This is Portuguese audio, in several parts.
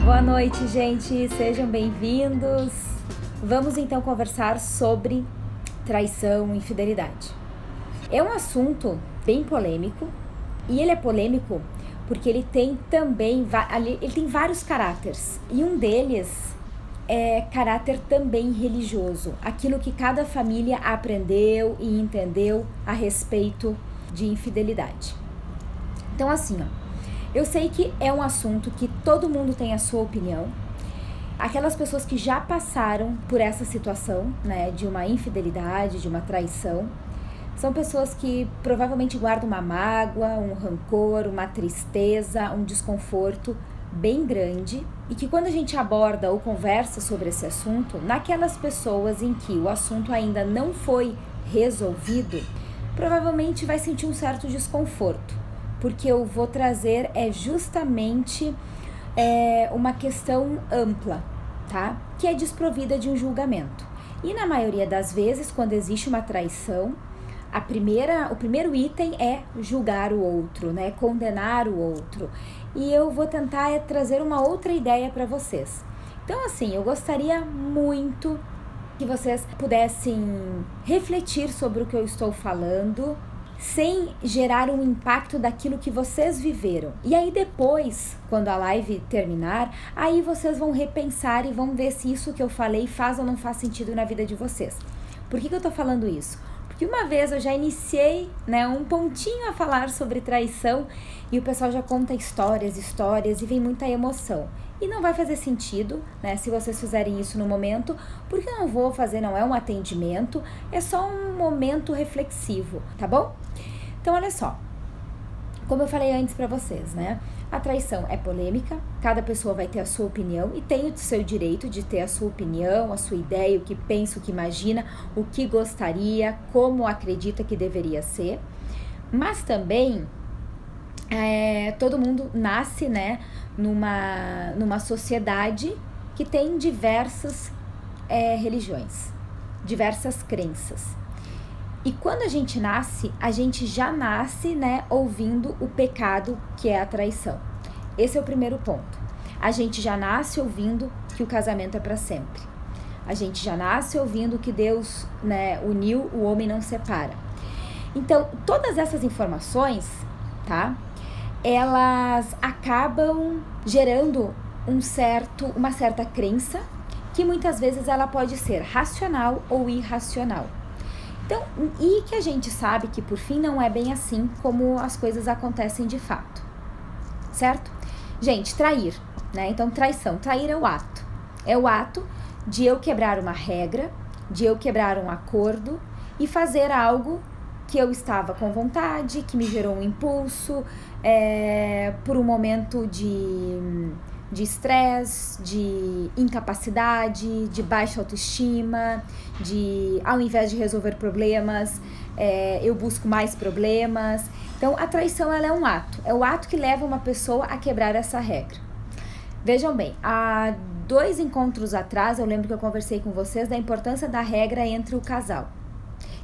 Boa noite, gente, sejam bem-vindos. Vamos então conversar sobre traição e infidelidade. É um assunto bem polêmico, e ele é polêmico porque ele tem também ele tem vários caráteres, e um deles é caráter também religioso, aquilo que cada família aprendeu e entendeu a respeito de infidelidade. Então assim, eu sei que é um assunto que todo mundo tem a sua opinião. Aquelas pessoas que já passaram por essa situação, né, de uma infidelidade, de uma traição, são pessoas que provavelmente guardam uma mágoa, um rancor, uma tristeza, um desconforto bem grande, e que quando a gente aborda ou conversa sobre esse assunto, naquelas pessoas em que o assunto ainda não foi resolvido, provavelmente vai sentir um certo desconforto, porque eu vou trazer justamente uma questão ampla, tá? Que é desprovida de um julgamento. E na maioria das vezes, quando existe uma traição, o primeiro item é julgar o outro, né? Condenar o outro. E eu vou tentar trazer uma outra ideia para vocês. Então, assim, eu gostaria muito que vocês pudessem refletir sobre o que eu estou falando, sem gerar um impacto daquilo que vocês viveram. E aí depois, quando a live terminar, aí vocês vão repensar e vão ver se isso que eu falei faz ou não faz sentido na vida de vocês. Por que eu tô falando isso? Porque uma vez eu já iniciei, né, um pontinho a falar sobre traição e o pessoal já conta histórias e vem muita emoção. E não vai fazer sentido, né, se vocês fizerem isso no momento, porque eu não vou fazer, não é um atendimento, é só um momento reflexivo, tá bom? Então, olha só, como eu falei antes pra vocês, né, a traição é polêmica, cada pessoa vai ter a sua opinião e tem o seu direito de ter a sua opinião, a sua ideia, o que pensa, o que imagina, o que gostaria, como acredita que deveria ser, mas também todo mundo nasce, né, numa sociedade que tem diversas religiões, diversas crenças. E quando a gente nasce, a gente já nasce, né, ouvindo o pecado que é a traição. Esse é o primeiro ponto. A gente já nasce ouvindo que o casamento é para sempre. A gente já nasce ouvindo que Deus, né, uniu, o homem não separa. Então, todas essas informações, tá? Elas acabam gerando uma certa crença, que muitas vezes ela pode ser racional ou irracional. Então, e que a gente sabe que por fim não é bem assim como as coisas acontecem de fato, certo? Gente, trair, né? Então, trair é o ato. É o ato de eu quebrar uma regra, de eu quebrar um acordo e fazer algo que eu estava com vontade, que me gerou um impulso, por um momento de estresse, de incapacidade, de baixa autoestima, ao invés de resolver problemas, eu busco mais problemas. Então, a traição, ela é o ato que leva uma pessoa a quebrar essa regra. Vejam bem, há 2 encontros atrás, eu lembro que eu conversei com vocês da importância da regra entre o casal.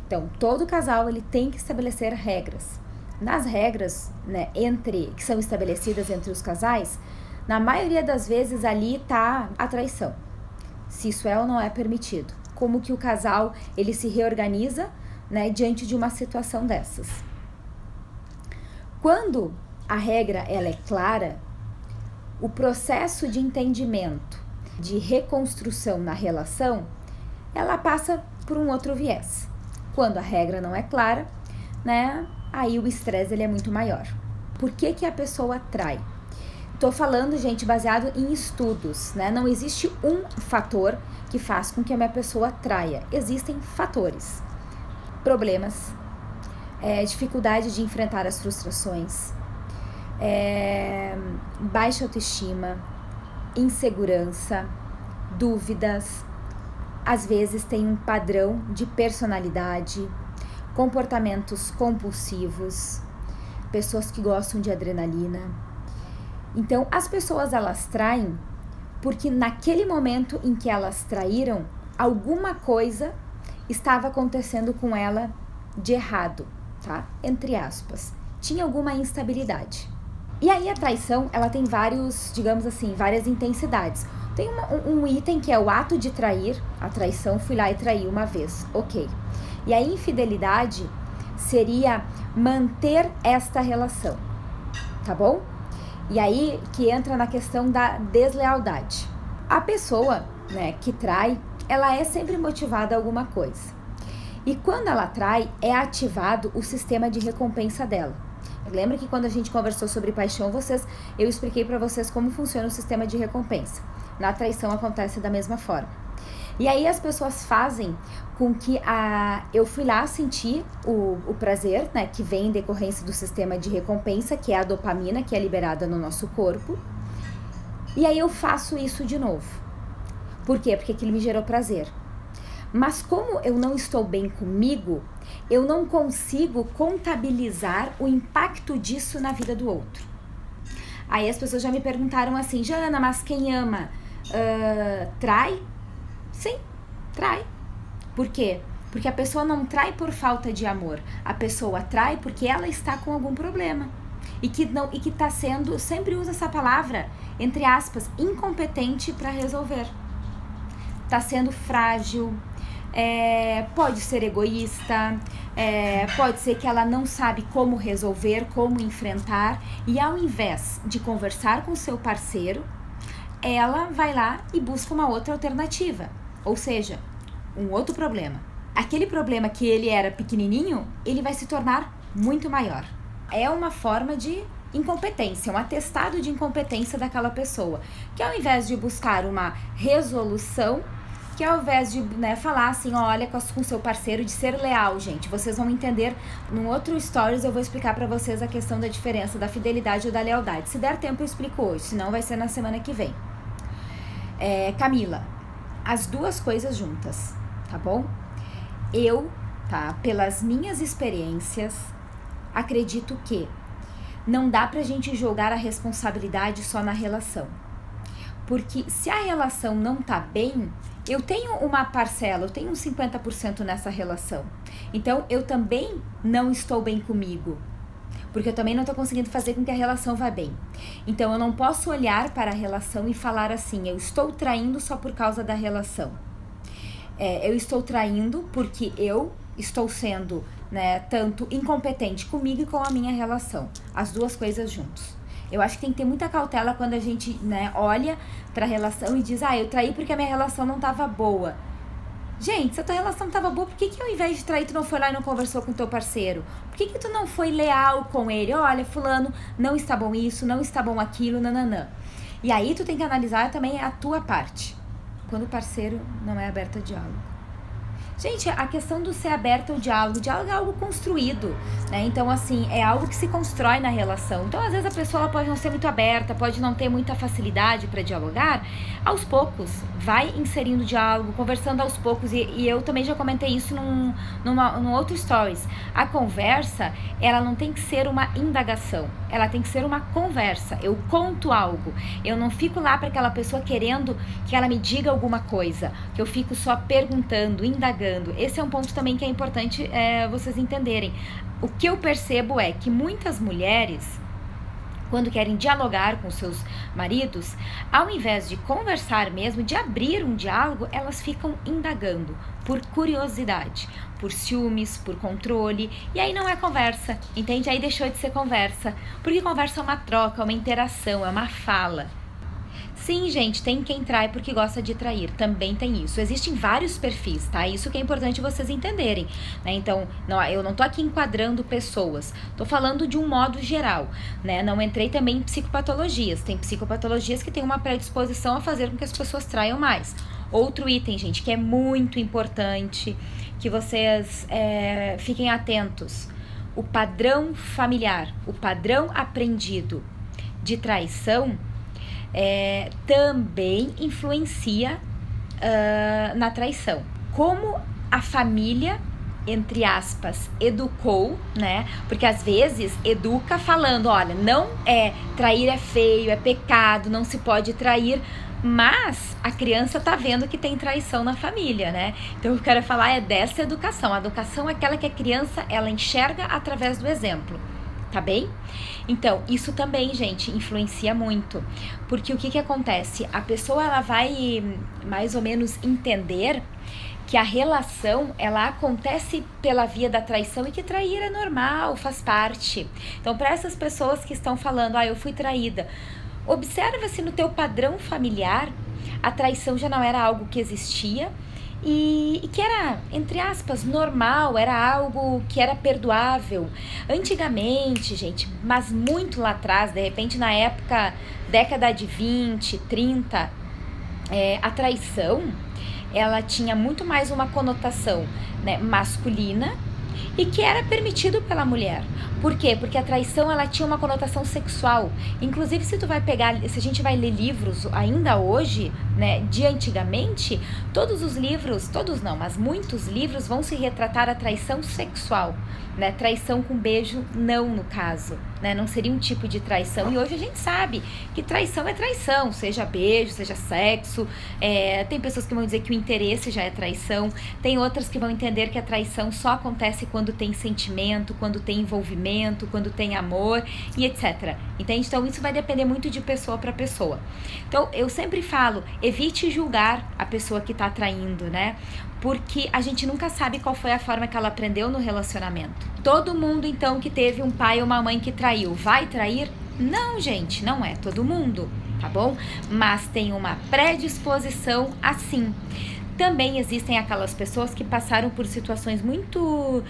Então, todo casal, ele tem que estabelecer regras. Nas regras, né, que são estabelecidas entre os casais, na maioria das vezes ali está a traição, se isso é ou não é permitido. Como que o casal, ele se reorganiza, né, diante de uma situação dessas. Quando a regra, ela é clara, o processo de entendimento, de reconstrução na relação, ela passa por um outro viés. Quando a regra não é clara, né, aí o estresse, ele é muito maior. Por que a pessoa trai? Tô falando, gente, baseado em estudos, né? Não existe um fator que faz com que a minha pessoa traia. Existem fatores. Problemas, dificuldade de enfrentar as frustrações, baixa autoestima, insegurança, dúvidas. Às vezes tem um padrão de personalidade, comportamentos compulsivos, pessoas que gostam de adrenalina. Então, as pessoas, elas traem porque naquele momento em que elas traíram, alguma coisa estava acontecendo com ela de errado, tá? Entre aspas. Tinha alguma instabilidade. E aí a traição, ela tem vários, digamos assim, várias intensidades. Tem um item que é o ato de trair, a traição, fui lá e traí uma vez, ok. E a infidelidade seria manter esta relação, tá bom? E aí que entra na questão da deslealdade. A pessoa, né, que trai, ela é sempre motivada a alguma coisa. E quando ela trai, é ativado o sistema de recompensa dela. Lembra que quando a gente conversou sobre paixão, eu expliquei para vocês como funciona o sistema de recompensa. Na traição acontece da mesma forma. E aí as pessoas fazem com que eu fui lá sentir o prazer, né, que vem em decorrência do sistema de recompensa, que é a dopamina, que é liberada no nosso corpo. E aí eu faço isso de novo. Por quê? Porque aquilo me gerou prazer. Mas como eu não estou bem comigo, eu não consigo contabilizar o impacto disso na vida do outro. Aí as pessoas já me perguntaram assim, Jana, mas quem ama trai? Sim, trai. Por quê? Porque a pessoa não trai por falta de amor. A pessoa trai porque ela está com algum problema. E que está sendo, sempre usa essa palavra, entre aspas, incompetente para resolver. Está sendo frágil, pode ser egoísta, pode ser que ela não sabe como resolver, como enfrentar, e ao invés de conversar com o seu parceiro, ela vai lá e busca uma outra alternativa, ou seja, um outro problema. Aquele problema que ele era pequenininho, ele vai se tornar muito maior. É uma forma de incompetência, um atestado de incompetência daquela pessoa, que ao invés de buscar uma resolução, que ao invés de falar assim, olha, com o seu parceiro, de ser leal, gente, vocês vão entender, num outro stories eu vou explicar pra vocês a questão da diferença da fidelidade ou da lealdade. Se der tempo eu explico hoje, senão vai ser na semana que vem. Camila, as duas coisas juntas, tá bom? Eu, pelas minhas experiências, acredito que não dá pra gente jogar a responsabilidade só na relação. Porque se a relação não tá bem, eu tenho uma parcela, eu tenho uns 50% nessa relação. Então, eu também não estou bem comigo. Porque eu também não estou conseguindo fazer com que a relação vá bem. Então, eu não posso olhar para a relação e falar assim, eu estou traindo só por causa da relação. Eu estou traindo porque eu estou sendo, tanto incompetente comigo e com a minha relação. As duas coisas juntos. Eu acho que tem que ter muita cautela quando a gente, olha pra relação e diz, eu traí porque a minha relação não tava boa. Gente, se a tua relação não tava boa, por que ao invés de trair tu não foi lá e não conversou com o teu parceiro? Por que tu não foi leal com ele? Olha, fulano, não está bom isso, não está bom aquilo, nananã. E aí tu tem que analisar também a tua parte, quando o parceiro não é aberto a diálogo. Gente, a questão do ser aberto ao diálogo é algo construído, né? Então, assim, é algo que se constrói na relação. Então, às vezes, a pessoa pode não ser muito aberta, pode não ter muita facilidade para dialogar. Aos poucos, vai inserindo diálogo, conversando aos poucos. E eu também já comentei isso num outro stories. A conversa, ela não tem que ser uma indagação. Ela tem que ser uma conversa. Eu conto algo. Eu não fico lá para aquela pessoa querendo que ela me diga alguma coisa. Que eu fico só perguntando, indagando. Esse é um ponto também que é importante vocês entenderem. O que eu percebo é que muitas mulheres, quando querem dialogar com seus maridos, ao invés de conversar mesmo, de abrir um diálogo, elas ficam indagando por curiosidade, por ciúmes, por controle, e aí não é conversa, entende? Aí deixou de ser conversa, porque conversa é uma troca, é uma interação, é uma fala. Sim, gente, tem quem trai porque gosta de trair, também tem isso. Existem vários perfis, tá? Isso que é importante vocês entenderem, né? Então, eu não tô aqui enquadrando pessoas, tô falando de um modo geral, né? Não entrei também em psicopatologias, tem psicopatologias que têm uma predisposição a fazer com que as pessoas traiam mais. Outro item, gente, que é muito importante, que vocês fiquem atentos, o padrão familiar, o padrão aprendido de traição, também influencia na traição. Como a família, entre aspas, educou, né? Porque às vezes educa falando, olha, trair é feio, é pecado, não se pode trair, mas a criança tá vendo que tem traição na família, né? Então eu quero falar dessa educação. A educação é aquela que a criança, ela enxerga através do exemplo. Tá bem? Então, isso também, gente, influencia muito. Porque o que acontece? A pessoa, ela vai mais ou menos entender que a relação, ela acontece pela via da traição e que trair é normal, faz parte. Então, para essas pessoas que estão falando, eu fui traída, observa se no teu padrão familiar a traição já não era algo que existia e que era, entre aspas, normal, era algo que era perdoável. Antigamente, gente, mas muito lá atrás, de repente na época, década de 20, 30, a traição, ela tinha muito mais uma conotação, né, masculina e que era permitido pela mulher. Por quê? Porque a traição, ela tinha uma conotação sexual. Inclusive, se a gente vai ler livros ainda hoje, né, de antigamente, todos os livros, todos não, mas muitos livros vão se retratar a traição sexual, né? Traição com beijo, não no caso, né? Não seria um tipo de traição. E hoje a gente sabe que traição é traição, seja beijo, seja sexo. Tem pessoas que vão dizer que o interesse já é traição, tem outras que vão entender que a traição só acontece quando tem sentimento, quando tem envolvimento, quando tem amor e etc. Entende? Então isso vai depender muito de pessoa para pessoa. Então eu sempre falo, evite julgar a pessoa que tá traindo, né? Porque a gente nunca sabe qual foi a forma que ela aprendeu no relacionamento. Todo mundo, então, que teve um pai ou uma mãe que traiu, vai trair? Não, gente, não é todo mundo, tá bom? Mas tem uma predisposição assim. Também existem aquelas pessoas que passaram por situações muito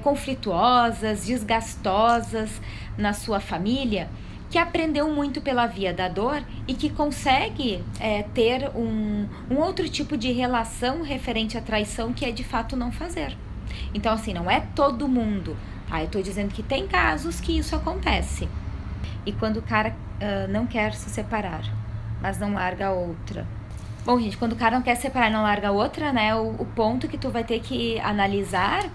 conflituosas, desgastosas na sua família, que aprendeu muito pela via da dor e que consegue ter um outro tipo de relação referente à traição, que é de fato não fazer. Então, assim, não é todo mundo, tá? Eu tô dizendo que tem casos que isso acontece. E quando o cara não quer se separar, mas não larga a outra. Bom, gente, quando o cara não quer se separar e não larga a outra, né? O ponto que tu vai ter que analisar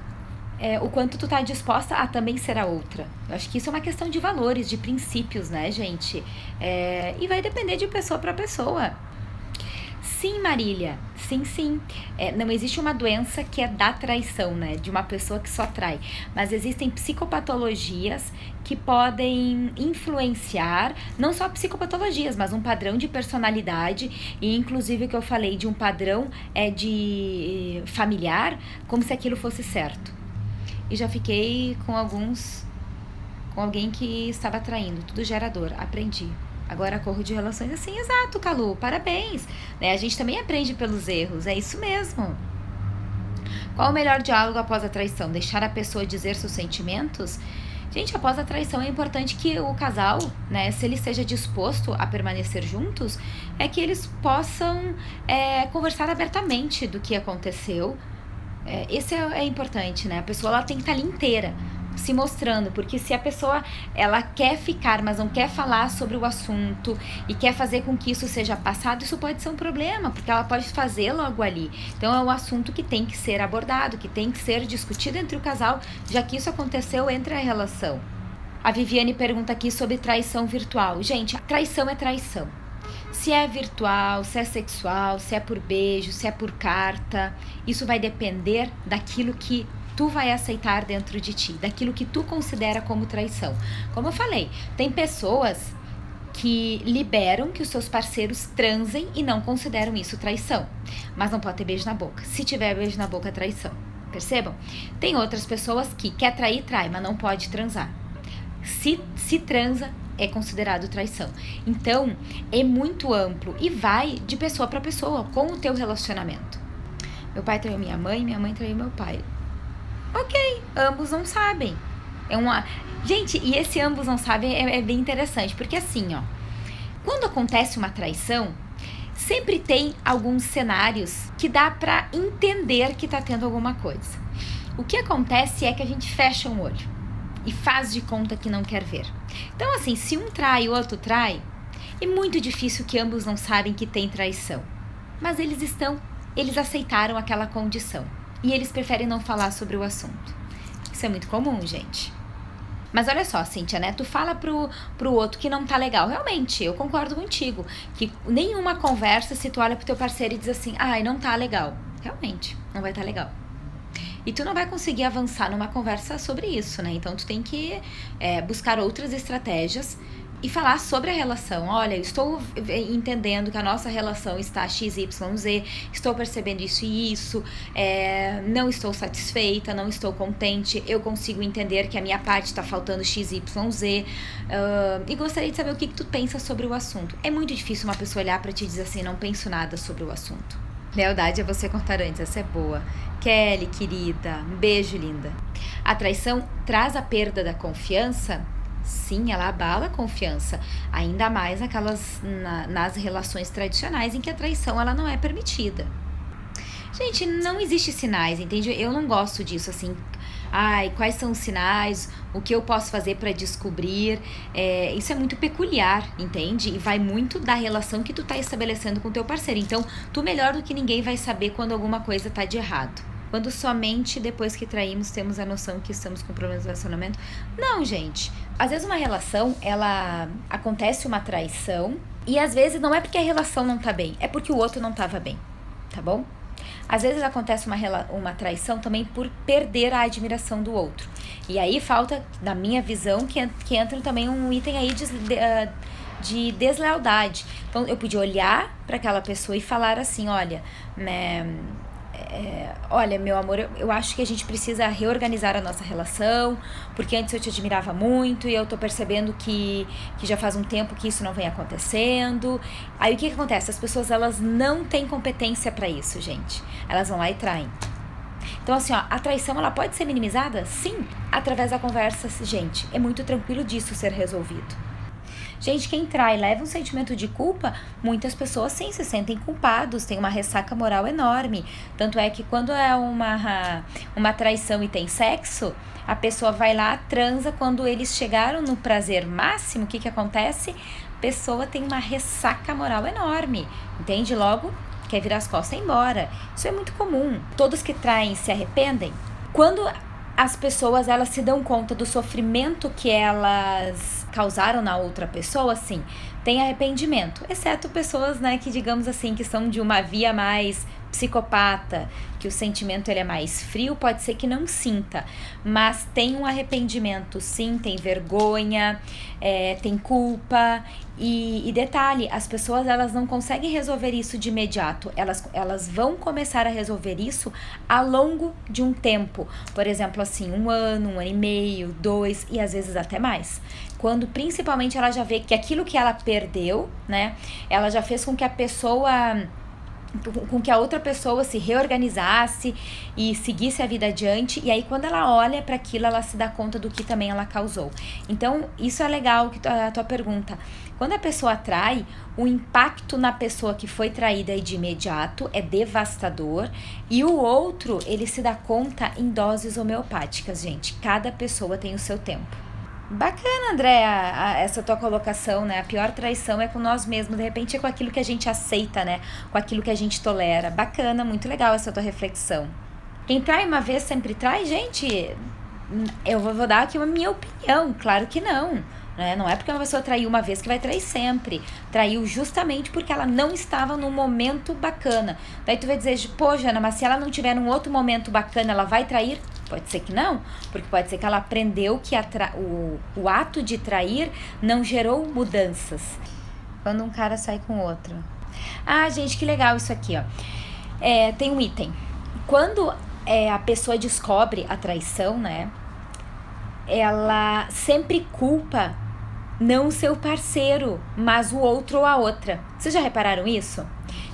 o quanto tu tá disposta a também ser a outra. Eu acho que isso é uma questão de valores, de princípios, né, gente? E vai depender de pessoa para pessoa. Sim, Marília, sim. Não existe uma doença que é da traição, né? De uma pessoa que só trai. Mas existem psicopatologias que podem influenciar, não só psicopatologias, mas um padrão de personalidade. E inclusive o que eu falei de um padrão de familiar, como se aquilo fosse certo. E já fiquei com alguém que estava traindo, tudo gerador, aprendi. Agora corro de relações assim, exato, Calu, parabéns. Né? A gente também aprende pelos erros, é isso mesmo. Qual o melhor diálogo após a traição? Deixar a pessoa dizer seus sentimentos? Gente, após a traição é importante que o casal, né, se ele esteja disposto a permanecer juntos, é que eles possam conversar abertamente do que aconteceu. Esse é importante, né? A pessoa, ela tem que estar ali inteira, se mostrando, porque se a pessoa, ela quer ficar, mas não quer falar sobre o assunto e quer fazer com que isso seja passado, isso pode ser um problema, porque ela pode fazer logo ali. Então é um assunto que tem que ser abordado, que tem que ser discutido entre o casal, já que isso aconteceu entre a relação. A Viviane pergunta aqui sobre traição virtual. Gente, traição é traição. Se é virtual, se é sexual, se é por beijo, se é por carta, isso vai depender daquilo que tu vai aceitar dentro de ti, daquilo que tu considera como traição. Como eu falei, tem pessoas que liberam que os seus parceiros transem e não consideram isso traição, mas não pode ter beijo na boca. Se tiver beijo na boca, é traição. Percebam? Tem outras pessoas que quer trair, trai, mas não pode transar. Se transa, é considerado traição. Então, é muito amplo e vai de pessoa para pessoa com o teu relacionamento. Meu pai traiu minha mãe traiu meu pai. Ok, ambos não sabem. Gente, e esse ambos não sabem é bem interessante, porque assim, ó, quando acontece uma traição, sempre tem alguns cenários que dá pra entender que tá tendo alguma coisa. O que acontece é que a gente fecha um olho e faz de conta que não quer ver. Então, assim, se um trai e o outro trai, é muito difícil que ambos não sabem que tem traição. Mas eles aceitaram aquela condição. E eles preferem não falar sobre o assunto. Isso é muito comum, gente. Mas olha só, Cíntia, né? Tu fala pro outro que não tá legal. Realmente, eu concordo contigo. Que nenhuma conversa, se tu olha pro teu parceiro e diz assim, ai, não tá legal. Realmente, não vai tá legal. E tu não vai conseguir avançar numa conversa sobre isso, né? Então tu tem que buscar outras estratégias e falar sobre a relação. Olha, eu estou entendendo que a nossa relação está XYZ, estou percebendo isso e isso, não estou satisfeita, não estou contente, eu consigo entender que a minha parte está faltando XYZ, e gostaria de saber o que tu pensa sobre o assunto. É muito difícil uma pessoa olhar para ti e dizer assim, não penso nada sobre o assunto. Lealdade é você contar antes, essa é boa. Kelly, querida, um beijo, linda. A traição traz a perda da confiança? Sim, ela abala a confiança, ainda mais nas relações tradicionais em que a traição ela não é permitida. Gente, não existe sinais, entende? Eu não gosto disso, assim, quais são os sinais, o que eu posso fazer para descobrir, isso é muito peculiar, entende? E vai muito da relação que tu tá estabelecendo com o teu parceiro, então tu melhor do que ninguém vai saber quando alguma coisa tá de errado. Quando somente depois que traímos temos a noção que estamos com problemas de relacionamento. Não, gente. Às vezes uma relação, ela acontece uma traição e às vezes não é porque a relação não tá bem, é porque o outro não tava bem, tá bom? Às vezes acontece uma traição também por perder a admiração do outro. E aí falta, na minha visão, que entra também um item aí de deslealdade. Então eu podia olhar para aquela pessoa e falar assim, olha, né... olha, meu amor, eu acho que a gente precisa reorganizar a nossa relação, porque antes eu te admirava muito e eu tô percebendo que já faz um tempo que isso não vem acontecendo. Aí o que acontece? As pessoas, elas não têm competência pra isso, gente. Elas vão lá e traem. Então, assim, ó, a traição, ela pode ser minimizada? Sim, através da conversa, gente. É muito tranquilo disso ser resolvido. Gente, quem trai leva um sentimento de culpa, muitas pessoas sim se sentem culpados, tem uma ressaca moral enorme. Tanto é que quando é uma traição e tem sexo, a pessoa vai lá, transa, quando eles chegaram no prazer máximo, o que acontece? A pessoa tem uma ressaca moral enorme, entende? Logo, quer virar as costas e ir embora. Isso é muito comum. Todos que traem se arrependem. Quando as pessoas, elas se dão conta do sofrimento que elas causaram na outra pessoa, sim, tem arrependimento, exceto pessoas, né, que digamos assim, que são de uma via mais psicopata, que o sentimento ele é mais frio, pode ser que não sinta, mas tem um arrependimento, sim, tem vergonha, tem culpa, e detalhe, as pessoas, elas não conseguem resolver isso de imediato, elas vão começar a resolver isso ao longo de um tempo, por exemplo, assim, 1 ano, 1 ano e meio, 2 e às vezes até mais, quando principalmente ela já vê que aquilo que ela perdeu, né, ela já fez com que a outra pessoa se reorganizasse e seguisse a vida adiante, e aí quando ela olha para aquilo, ela se dá conta do que também ela causou. Então, isso é legal, a tua pergunta. Quando a pessoa trai, o impacto na pessoa que foi traída de imediato é devastador, e o outro, ele se dá conta em doses homeopáticas, gente. Cada pessoa tem o seu tempo. Bacana, Andréa, essa tua colocação, né? A pior traição é com nós mesmos, de repente é com aquilo que a gente aceita, né? Com aquilo que a gente tolera. Bacana, muito legal essa tua reflexão. Quem trai uma vez sempre trai, gente? Eu vou dar aqui a minha opinião, claro que não. Né? Não é porque uma pessoa traiu uma vez que vai trair sempre. Traiu justamente porque ela não estava num momento bacana. Daí tu vai dizer, pô, Jana, mas se ela não tiver num outro momento bacana, ela vai trair? Pode ser que não, porque pode ser que ela aprendeu que o ato de trair não gerou mudanças. Quando um cara sai com outro. Ah, gente, que legal isso aqui, ó. Tem um item. Quando a pessoa descobre a traição, né? Ela sempre culpa não o seu parceiro, mas o outro ou a outra. Vocês já repararam isso?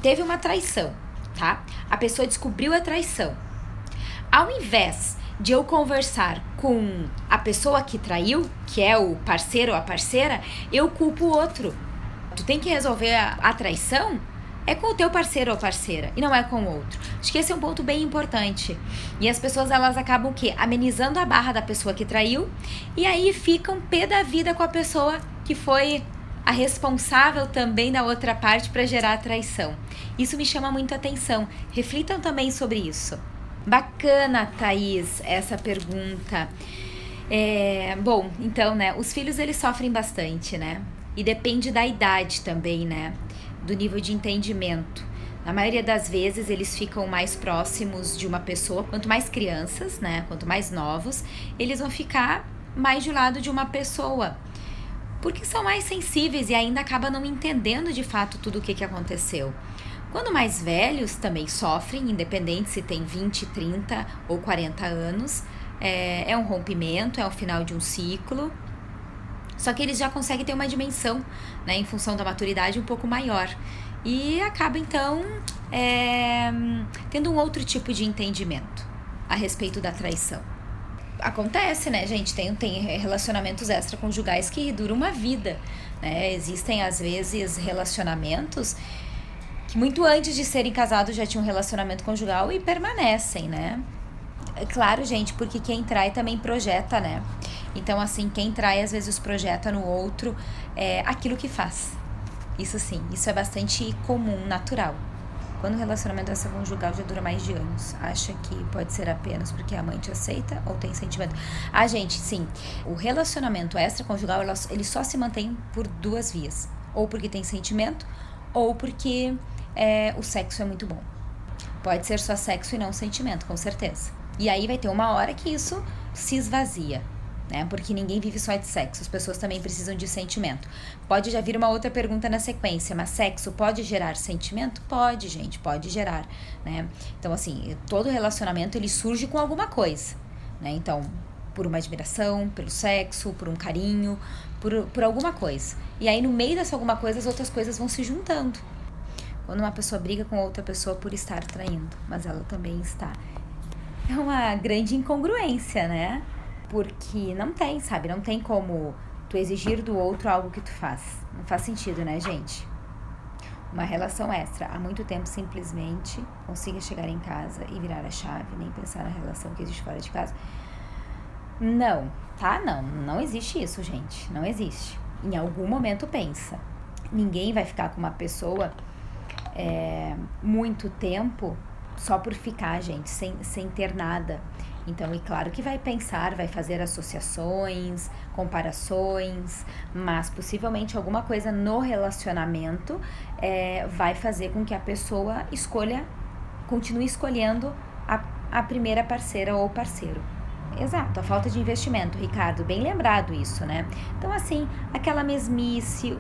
Teve uma traição, tá? A pessoa descobriu a traição. Ao invés de eu conversar com a pessoa que traiu, que é o parceiro ou a parceira, eu culpo o outro. Tu tem que resolver a traição é com o teu parceiro ou parceira e não é com o outro. Acho que esse é um ponto bem importante. E as pessoas, elas acabam o quê? Amenizando a barra da pessoa que traiu e aí ficam pé da vida com a pessoa que foi a responsável também da outra parte para gerar a traição. Isso me chama muito a atenção. Reflitam também sobre isso. Bacana, Thaís, essa pergunta. Bom, então, né, os filhos, eles sofrem bastante, né? E depende da idade também, né? Do nível de entendimento. Na maioria das vezes, eles ficam mais próximos de uma pessoa. Quanto mais crianças, né? Quanto mais novos, eles vão ficar mais de lado de uma pessoa. Porque são mais sensíveis e ainda acabam não entendendo de fato tudo o que aconteceu. Quando mais velhos também sofrem, independente se tem 20, 30 ou 40 anos. É um rompimento, é o final de um ciclo. Só que eles já conseguem ter uma dimensão, né? Em função da maturidade um pouco maior. E acaba, então, tendo um outro tipo de entendimento a respeito da traição. Acontece, né, gente? Tem relacionamentos extraconjugais que duram uma vida, né? Existem, às vezes, relacionamentos que muito antes de serem casados já tinham um relacionamento conjugal e permanecem, né? É claro, gente, porque quem trai também projeta, né? Então, assim, quem trai, às vezes, projeta no outro aquilo que faz. Isso sim, isso é bastante comum, natural. Quando o relacionamento extraconjugal já dura mais de anos, acha que pode ser apenas porque a amante aceita ou tem sentimento? Gente, sim, o relacionamento extraconjugal, ele só se mantém por 2 vias. Ou porque tem sentimento, ou porque o sexo é muito bom. Pode ser só sexo e não sentimento, com certeza. E aí vai ter uma hora que isso se esvazia, né? Porque ninguém vive só de sexo, as pessoas também precisam de sentimento. Pode já vir uma outra pergunta na sequência, mas sexo pode gerar sentimento? Pode, gente, pode gerar, né? Então, assim, todo relacionamento, ele surge com alguma coisa, né? Então, por uma admiração, pelo sexo, por um carinho, por alguma coisa. E aí, no meio dessa alguma coisa, as outras coisas vão se juntando. Quando uma pessoa briga com outra pessoa por estar traindo, mas ela também está. É uma grande incongruência, né? Porque não tem, sabe? Não tem como tu exigir do outro algo que tu faz. Não faz sentido, né, gente? Uma relação extra há muito tempo simplesmente consiga chegar em casa e virar a chave, nem pensar na relação que existe fora de casa. Não, tá? Não existe isso, gente. Não existe. Em algum momento pensa. Ninguém vai ficar com uma pessoa muito tempo só por ficar, gente, sem ter nada. Então, e claro que vai pensar, vai fazer associações, comparações, mas possivelmente alguma coisa no relacionamento vai fazer com que a pessoa continue escolhendo a primeira parceira ou parceiro. Exato, a falta de investimento, Ricardo, bem lembrado isso, né? Então, assim, aquela mesmice,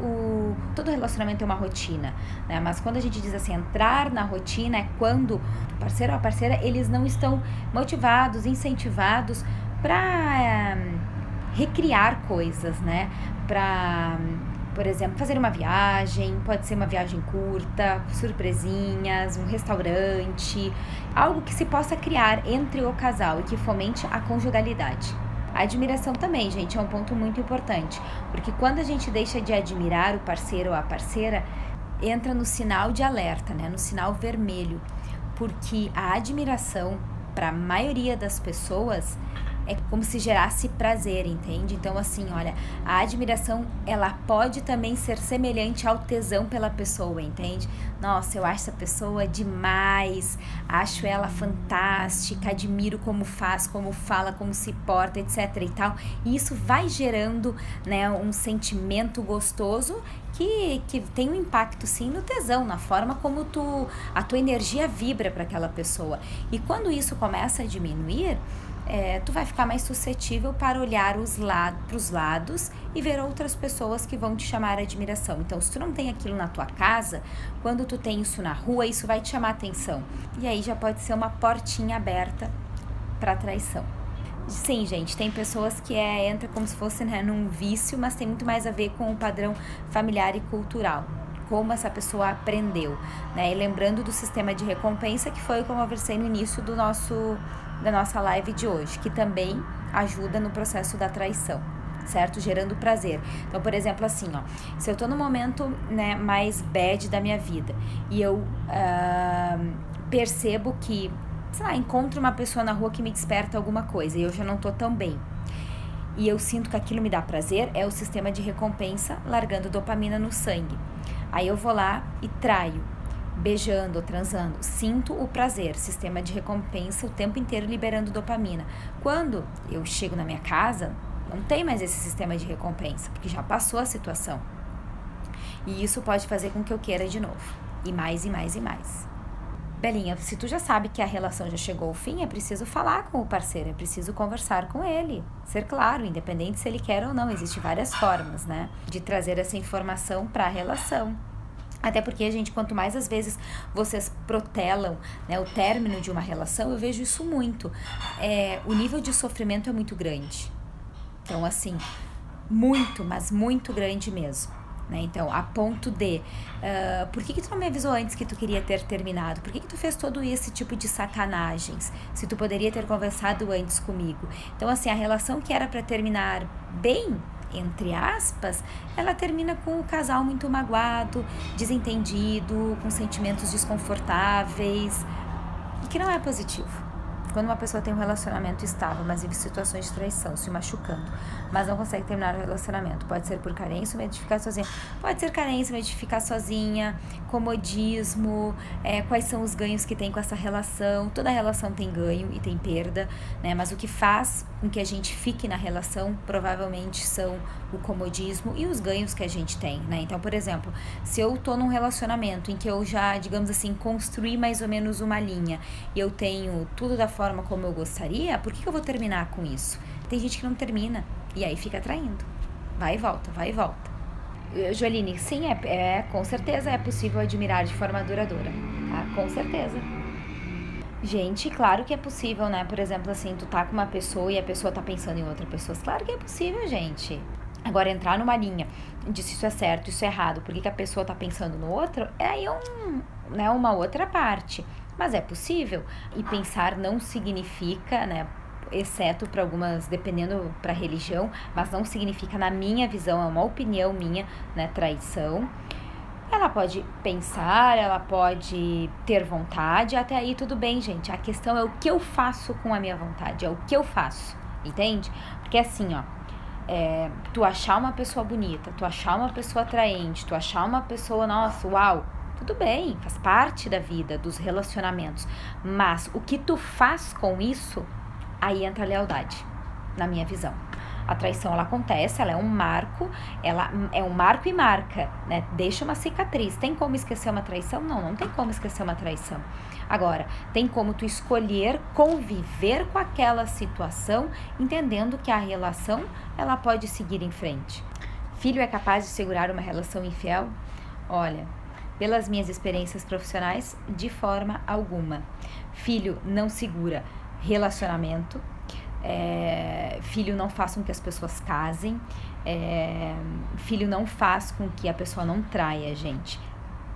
todo relacionamento é uma rotina, né? Mas quando a gente diz assim, entrar na rotina é quando o parceiro ou a parceira, eles não estão motivados, incentivados para recriar coisas, né? Para, por exemplo, fazer uma viagem, pode ser uma viagem curta, surpresinhas, um restaurante, algo que se possa criar entre o casal e que fomente a conjugalidade. A admiração também, gente, é um ponto muito importante, porque quando a gente deixa de admirar o parceiro ou a parceira, entra no sinal de alerta, né? No sinal vermelho, porque a admiração, para a maioria das pessoas, é como se gerasse prazer, entende? Então, assim, olha, a admiração, ela pode também ser semelhante ao tesão pela pessoa, entende? Nossa, eu acho essa pessoa demais, acho ela fantástica, admiro como faz, como fala, como se porta, etc e tal. E isso vai gerando, né, um sentimento gostoso que tem um impacto, sim, no tesão, na forma como a tua energia vibra para aquela pessoa. E quando isso começa a diminuir, tu vai ficar mais suscetível para olhar para os lados e ver outras pessoas que vão te chamar a admiração. Então, se tu não tem aquilo na tua casa, quando tu tem isso na rua, isso vai te chamar a atenção. E aí já pode ser uma portinha aberta para traição. Sim, gente, tem pessoas que entra como se fosse, né, num vício, mas tem muito mais a ver com o padrão familiar e cultural. Como essa pessoa aprendeu, né? E lembrando do sistema de recompensa, que foi o que eu conversei no início da nossa live de hoje, que também ajuda no processo da traição, certo? Gerando prazer. Então, por exemplo, assim, ó, se eu tô no momento, né, mais bad da minha vida e eu percebo que, sei lá, encontro uma pessoa na rua que me desperta alguma coisa e eu já não tô tão bem, e eu sinto que aquilo me dá prazer, é o sistema de recompensa largando dopamina no sangue. Aí eu vou lá e traio, beijando ou transando, sinto o prazer, sistema de recompensa o tempo inteiro liberando dopamina. Quando eu chego na minha casa, não tem mais esse sistema de recompensa, porque já passou a situação. E isso pode fazer com que eu queira de novo, e mais e mais e mais. Belinha, se tu já sabe que a relação já chegou ao fim, é preciso falar com o parceiro, é preciso conversar com ele. Ser claro, independente se ele quer ou não. Existem várias formas, né, de trazer essa informação para a relação. Até porque, gente, quanto mais às vezes vocês protelam, né, o término de uma relação, eu vejo isso muito. O nível de sofrimento é muito grande. Então, assim, muito, mas muito grande mesmo. Né? Então, a ponto de, por que tu não me avisou antes que tu queria ter terminado? Por que tu fez todo esse tipo de sacanagens? Se tu poderia ter conversado antes comigo. Então, assim, a relação que era para terminar bem, entre aspas, ela termina com o casal muito magoado, desentendido, com sentimentos desconfortáveis, que não é positivo. Quando uma pessoa tem um relacionamento estável, mas vive situações de traição, se machucando, mas não consegue terminar o relacionamento, pode ser por carência ou medo de ficar sozinha, pode ser carência, medo de ficar sozinha, comodismo, quais são os ganhos que tem com essa relação. Toda relação tem ganho e tem perda, né? Mas o que faz com que a gente fique na relação provavelmente são o comodismo e os ganhos que a gente tem, né? Então, por exemplo, se eu tô num relacionamento em que eu já, digamos assim, construí mais ou menos uma linha e eu tenho tudo da forma como eu gostaria, por que eu vou terminar com isso? Tem gente que não termina e aí fica traindo. Vai e volta, vai e volta. Joeline, sim, com certeza é possível admirar de forma duradoura, tá? Com certeza. Gente, claro que é possível, né? Por exemplo, assim, tu tá com uma pessoa e a pessoa tá pensando em outra pessoa. Claro que é possível, gente. Agora, entrar numa linha de se isso é certo, isso é errado, por que a pessoa tá pensando no outro, é aí uma outra parte. Mas é possível. E pensar não significa, né, exceto para algumas, dependendo para religião, mas não significa, na minha visão, é uma opinião minha, né, traição. Ela pode pensar, ela pode ter vontade, até aí tudo bem, gente. A questão é o que eu faço com a minha vontade, é o que eu faço, entende? Porque assim, ó, tu achar uma pessoa bonita, tu achar uma pessoa atraente, tu achar uma pessoa, nossa, uau, tudo bem, faz parte da vida, dos relacionamentos. Mas o que tu faz com isso, aí entra a lealdade, na minha visão. A traição, ela acontece, ela é um marco e marca, né? Deixa uma cicatriz. Tem como esquecer uma traição? Não, não tem como esquecer uma traição. Agora, tem como tu escolher conviver com aquela situação, entendendo que a relação, ela pode seguir em frente. Filho é capaz de segurar uma relação infiel? Olha, pelas minhas experiências profissionais, de forma alguma. Filho não segura relacionamento. Filho não faz com que as pessoas casem, filho não faz com que a pessoa não traia, gente,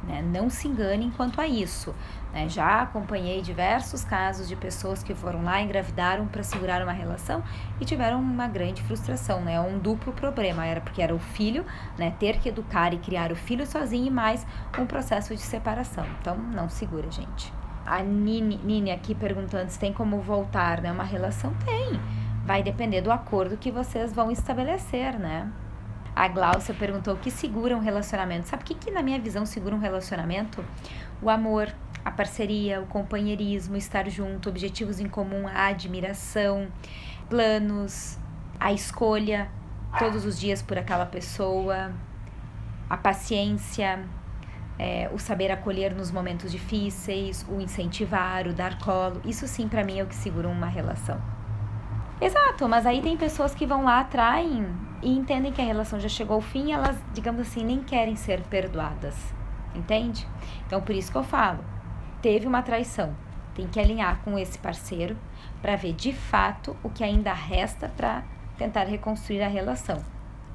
né? Não se enganem quanto a isso, né? Já acompanhei diversos casos de pessoas que foram lá, engravidaram para segurar uma relação e tiveram uma grande frustração, né? Um duplo problema, porque era o filho, né, ter que educar e criar o filho sozinho e mais um processo de separação. Então não segura, gente. A Nini aqui perguntando se tem como voltar, né? Uma relação tem. Vai depender do acordo que vocês vão estabelecer, né? A Glaucia perguntou o que segura um relacionamento. Sabe o que na minha visão segura um relacionamento? O amor, a parceria, o companheirismo, estar junto, objetivos em comum, a admiração, planos, a escolha todos os dias por aquela pessoa, a paciência, o saber acolher nos momentos difíceis, o incentivar, o dar colo. Isso sim, pra mim, é o que segura uma relação. Exato, mas aí tem pessoas que vão lá, atraem e entendem que a relação já chegou ao fim e elas, digamos assim, nem querem ser perdoadas, entende? Então, por isso que eu falo, teve uma traição, tem que alinhar com esse parceiro para ver de fato o que ainda resta para tentar reconstruir a relação.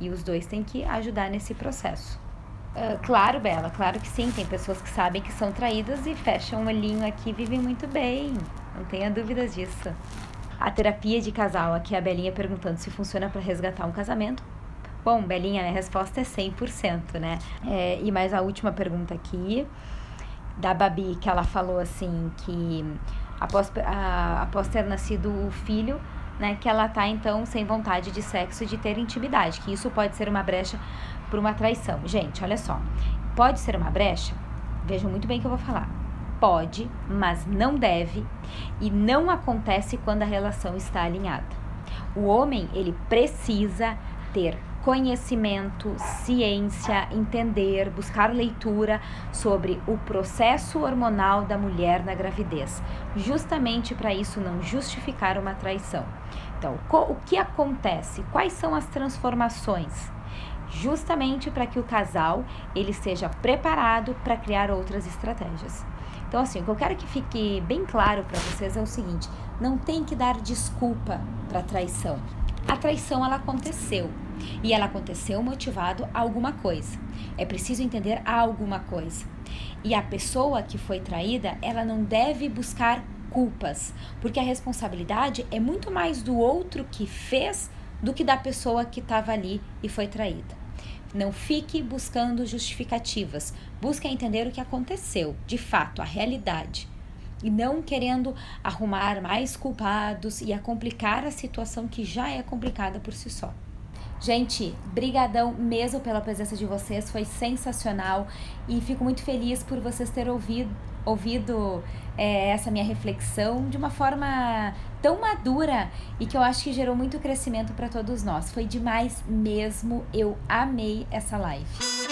E os dois têm que ajudar nesse processo. Claro, Bela, claro que sim, tem pessoas que sabem que são traídas e fecham um olhinho aqui e vivem muito bem, não tenha dúvidas disso. A terapia de casal, aqui a Belinha perguntando se funciona para resgatar um casamento. Bom, Belinha, a resposta é 100%, né? E mais a última pergunta aqui, da Babi, que ela falou assim, que após ter nascido o filho, né, que ela tá então sem vontade de sexo e de ter intimidade, que isso pode ser uma brecha por uma traição. Gente, olha só, pode ser uma brecha? Vejam muito bem o que eu vou falar. Pode, mas não deve e não acontece quando a relação está alinhada. O homem, ele precisa ter conhecimento, ciência, entender, buscar leitura sobre o processo hormonal da mulher na gravidez, justamente para isso não justificar uma traição. Então, o que acontece? Quais são as transformações? Justamente para que o casal ele esteja preparado para criar outras estratégias. Então, assim, o que eu quero que fique bem claro para vocês é o seguinte: não tem que dar desculpa para a traição. A traição, ela aconteceu. E ela aconteceu motivado a alguma coisa. É preciso entender alguma coisa. E a pessoa que foi traída, ela não deve buscar culpas, porque a responsabilidade é muito mais do outro que fez do que da pessoa que estava ali e foi traída. Não fique buscando justificativas. Busque entender o que aconteceu, de fato, a realidade. E não querendo arrumar mais culpados e a complicar a situação que já é complicada por si só. Gente, brigadão mesmo pela presença de vocês, foi sensacional e fico muito feliz por vocês terem ouvido essa minha reflexão de uma forma tão madura e que eu acho que gerou muito crescimento para todos nós. Foi demais mesmo, eu amei essa live.